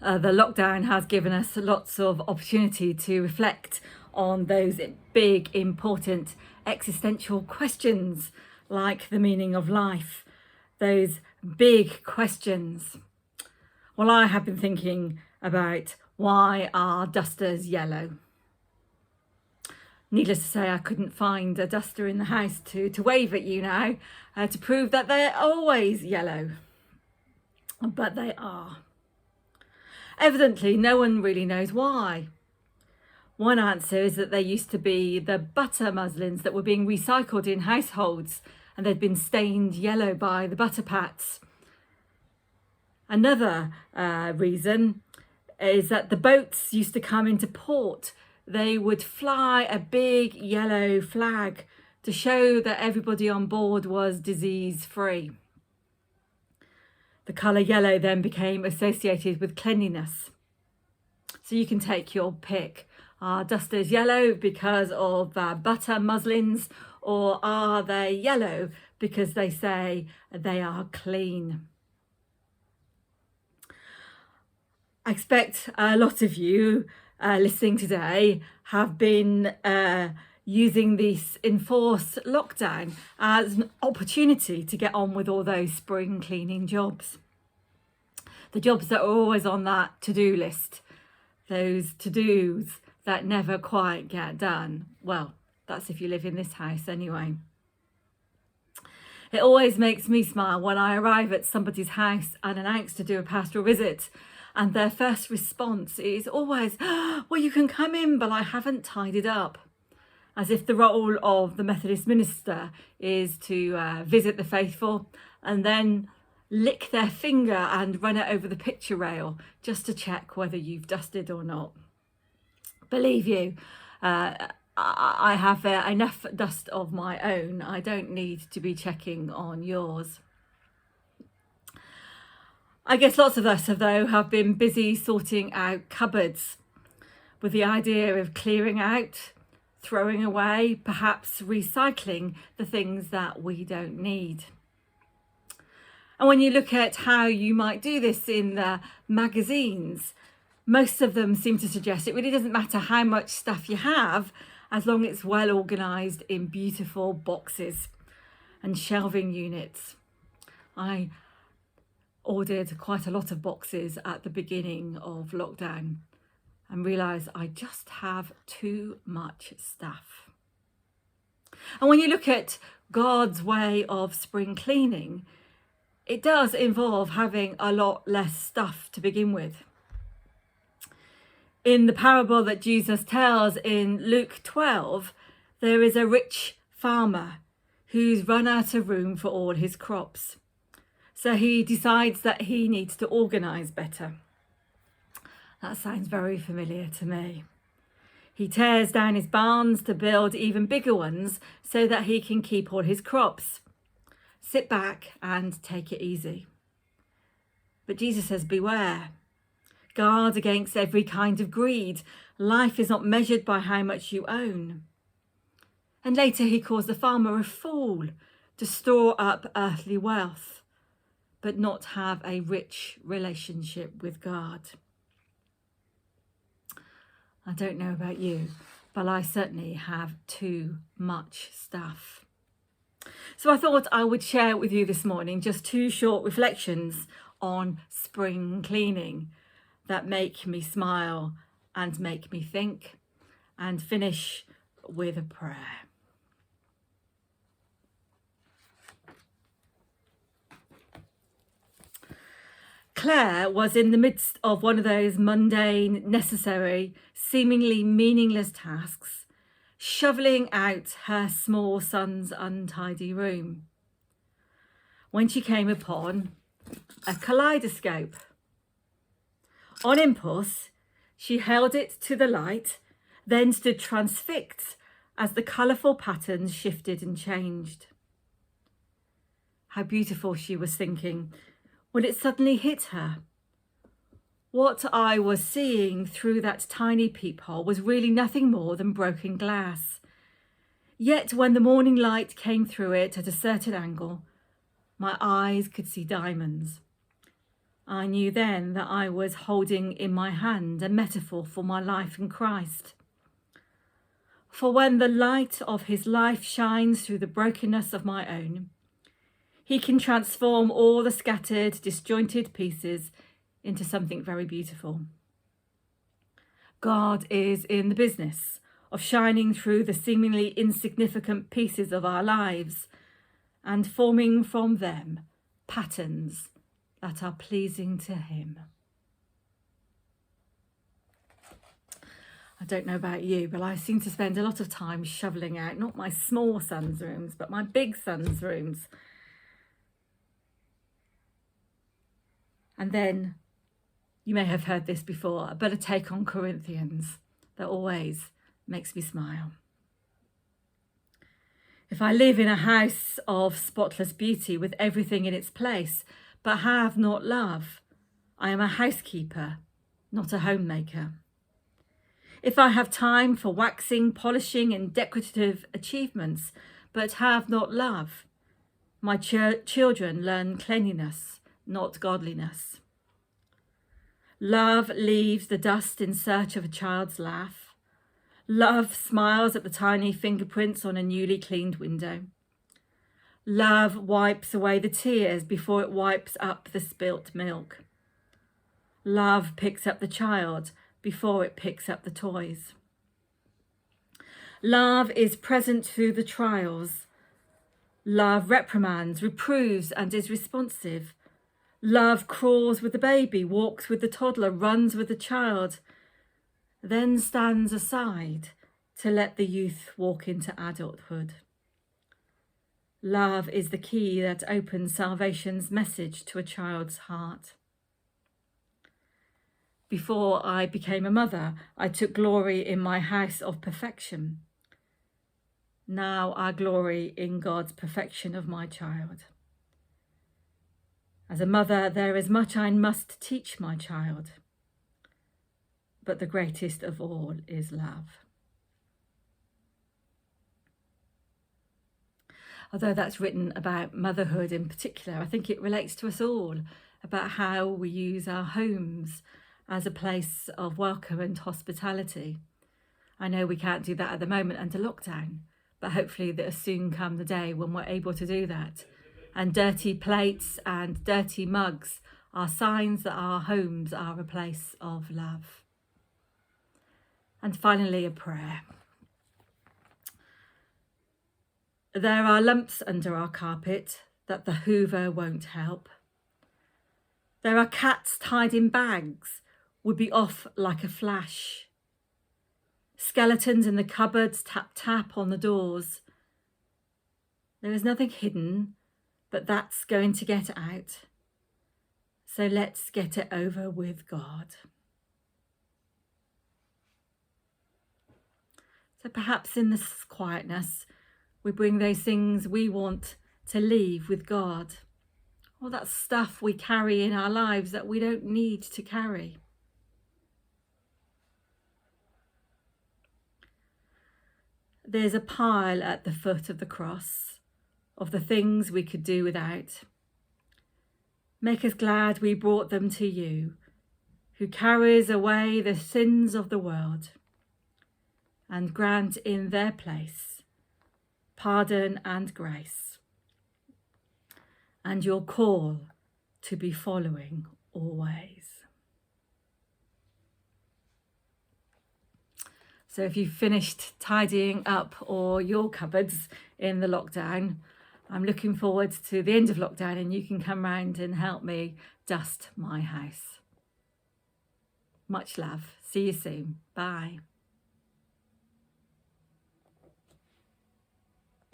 The lockdown has given us lots of opportunity to reflect on those big, important existential questions like the meaning of life, those big questions. Well, I have been thinking about why are dusters yellow? Needless to say, I couldn't find a duster in the house to wave at you now to prove that they're always yellow, but they are. Evidently, no one really knows why. One answer is that they used to be the butter muslins that were being recycled in households and they'd been stained yellow by the butter pats. Another reason is that the boats used to come into port. They would fly a big yellow flag to show that everybody on board was disease-free. The colour yellow then became associated with cleanliness. So you can take your pick. Are dusters yellow because of butter muslins, or are they yellow because they say they are clean? I expect a lot of you listening today have been using this enforced lockdown as an opportunity to get on with all those spring cleaning jobs. The jobs that are always on that to-do list, those to-dos that never quite get done. Well, that's if you live in this house anyway. It always makes me smile when I arrive at somebody's house unannounced to do a pastoral visit, and their first response is always, well, you can come in, but I haven't tidied up. As if the role of the Methodist minister is to visit the faithful and then lick their finger and run it over the picture rail just to check whether you've dusted or not. Believe you, I have enough dust of my own. I don't need to be checking on yours. I guess lots of us, though, have been busy sorting out cupboards with the idea of clearing out, throwing away, perhaps recycling the things that we don't need. And when you look at how you might do this in the magazines, most of them seem to suggest it really doesn't matter how much stuff you have, as long as it's well organised in beautiful boxes and shelving units. I ordered quite a lot of boxes at the beginning of lockdown and realised I just have too much stuff. And when you look at God's way of spring cleaning, it does involve having a lot less stuff to begin with. In the parable that Jesus tells in Luke 12, there is a rich farmer who's run out of room for all his crops. So he decides that he needs to organise better. That sounds very familiar to me. He tears down his barns to build even bigger ones so that he can keep all his crops. Sit back and take it easy. But Jesus says, beware. Guard against every kind of greed. Life is not measured by how much you own. And later he calls the farmer a fool to store up earthly wealth, but not have a rich relationship with God. I don't know about you, but I certainly have too much stuff. So I thought I would share with you this morning just 2 short reflections on spring cleaning that make me smile and make me think, and finish with a prayer. Claire was in the midst of one of those mundane, necessary, seemingly meaningless tasks, shoveling out her small son's untidy room, when she came upon a kaleidoscope. On impulse, she held it to the light, then stood transfixed as the colourful patterns shifted and changed. How beautiful, she was thinking, when it suddenly hit her. What I was seeing through that tiny peephole was really nothing more than broken glass. Yet when the morning light came through it at a certain angle, my eyes could see diamonds. I knew then that I was holding in my hand a metaphor for my life in Christ. For when the light of his life shines through the brokenness of my own, he can transform all the scattered, disjointed pieces into something very beautiful. God is in the business of shining through the seemingly insignificant pieces of our lives and forming from them patterns that are pleasing to him. I don't know about you, but I seem to spend a lot of time shoveling out, not my small son's rooms, but my big son's rooms. And then, you may have heard this before, a better take on Corinthians that always makes me smile. If I live in a house of spotless beauty with everything in its place, but have not love, I am a housekeeper, not a homemaker. If I have time for waxing, polishing and decorative achievements, but have not love, my children learn cleanliness, not godliness. Love leaves the dust in search of a child's laugh. Love smiles at the tiny fingerprints on a newly cleaned window. Love wipes away the tears before it wipes up the spilt milk. Love picks up the child before it picks up the toys. Love is present through the trials. Love reprimands, reproves, and is responsive. Love crawls with the baby, walks with the toddler, runs with the child, then stands aside to let the youth walk into adulthood. Love is the key that opens salvation's message to a child's heart. Before I became a mother, I took glory in my house of perfection. Now I glory in God's perfection of my child. As a mother, there is much I must teach my child, but the greatest of all is love. Although that's written about motherhood in particular, I think it relates to us all, about how we use our homes as a place of welcome and hospitality. I know we can't do that at the moment under lockdown, but hopefully there'll soon come the day when we're able to do that. And dirty plates and dirty mugs are signs that our homes are a place of love. And finally, a prayer. There are lumps under our carpet that the Hoover won't help. There are cats tied in bags, would be off like a flash. Skeletons in the cupboards, tap tap on the doors. There is nothing hidden, but that's going to get out. So let's get it over with God. So perhaps in this quietness, we bring those things we want to leave with God. All that stuff we carry in our lives that we don't need to carry. There's a pile at the foot of the cross of the things we could do without. Make us glad we brought them to you, who carries away the sins of the world, and grant in their place pardon and grace, and your call to be following always. So if you've finished tidying up all your cupboards in the lockdown, I'm looking forward to the end of lockdown and you can come round and help me dust my house. Much love. See you soon. Bye.